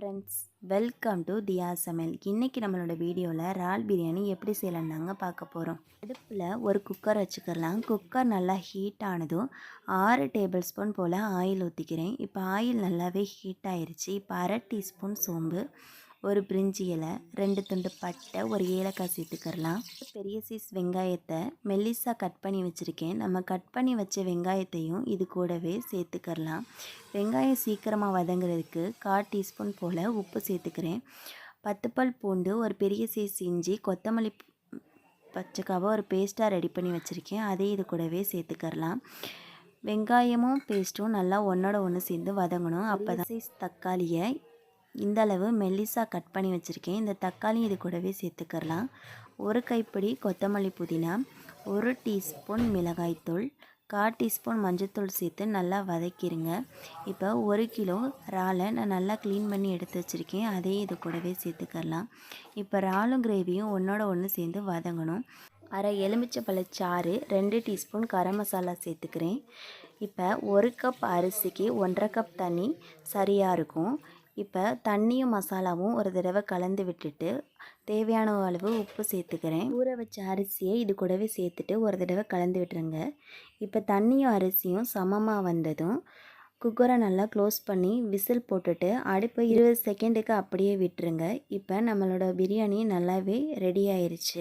Friends, welcome to தியா சமையல். இன்றைக்கி நம்மளோட வீடியோவில் இறால் பிரியாணி எப்படி செய்யலாம்னாங்க பார்க்க போகிறோம். அடுப்பில் ஒரு குக்கர் வச்சுக்கலாம். குக்கர் நல்லா ஹீட் ஆனதும் 6 டேபிள் ஸ்பூன் போல் ஆயில் ஊற்றிக்கிறேன். இப்போ ஆயில் நல்லாவே ஹீட் ஆயிடுச்சு. இப்போ அரை டீஸ்பூன் சோம்பு, ஒரு பிரிஞ்சி இலை, 2 துண்டு பட்டை, ஒரு ஏலக்காய் சேர்த்துக்கிறலாம். பெரிய சைஸ் வெங்காயத்தை மெல்லிஸாக கட் பண்ணி வச்சுருக்கேன். நம்ம கட் பண்ணி வச்ச வெங்காயத்தையும் இது கூடவே சேர்த்துக்கிறலாம். வெங்காயம் சீக்கிரமாக வதங்குறதுக்கு 1/4 டீஸ்பூன் போல் உப்பு சேர்த்துக்கிறேன். 10 பல் பூண்டு, ஒரு பெரிய சைஸ் இஞ்சி, கொத்தமல்லி பச்சைக்காவை ஒரு பேஸ்ட்டாக ரெடி பண்ணி வச்சுருக்கேன். அதையும் இது கூடவே சேர்த்துக்கிறலாம். வெங்காயமும் பேஸ்ட்டும் நல்லா ஒன்றோட ஒன்று சேர்ந்து வதங்கணும். அப்போ தான் சைஸ் தக்காளியை இந்த அளவு மெல்லிஸாக கட் பண்ணி வச்சுருக்கேன். இந்த தக்காளி இது கூடவே சேர்த்துக்கிறலாம். ஒரு கைப்பிடி கொத்தமல்லி புதினா, 1 டீஸ்பூன் மிளகாய்த்தூள், 1/4 டீஸ்பூன் மஞ்சள்தூள் சேர்த்து நல்லா வதக்கிடுங்க. இப்போ 1 கிலோ இறாலை நான் நல்லா க்ளீன் பண்ணி எடுத்து வச்சுருக்கேன். அதையும் இது கூடவே சேர்த்துக்கிறலாம். இப்போ இறாலும் கிரேவியும் ஒன்றோட ஒன்று சேர்ந்து வதங்கணும். அரை எலுமிச்சைப்பழச்சாறு, 2 டீஸ்பூன் கரம் மசாலா சேர்த்துக்கிறேன். இப்போ 1 கப் அரிசிக்கு 1/2 கப் தண்ணி சரியாக இருக்கும். இப்போ தண்ணியும் மசாலாவும் ஒரு தடவை கலந்து விட்டுட்டு தேவையான அளவு உப்பு சேர்த்துக்கிறேன். ஊற வச்ச அரிசியை இது கூடவே சேர்த்துட்டு ஒரு தடவை கலந்து விட்டுருங்க. இப்போ தண்ணியும் அரிசியும் சமமாக வந்ததும் குக்கரை நல்லா க்ளோஸ் பண்ணி விசில் போட்டுட்டு அடுப்பை 20 செகண்டுக்கு அப்படியே விட்டுருங்க. இப்போ நம்மளோட பிரியாணி நல்லாவே ரெடி ஆயிடுச்சு.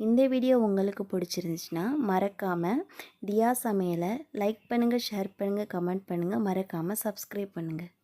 இந்த வீடியோ உங்களுக்கு பிடிச்சிருந்துச்சுன்னா மறக்காமல் தியா சமையலை லைக் பண்ணுங்கள், ஷேர் பண்ணுங்கள், கமெண்ட் பண்ணுங்கள், மறக்காமல் சப்ஸ்கிரைப் பண்ணுங்கள்.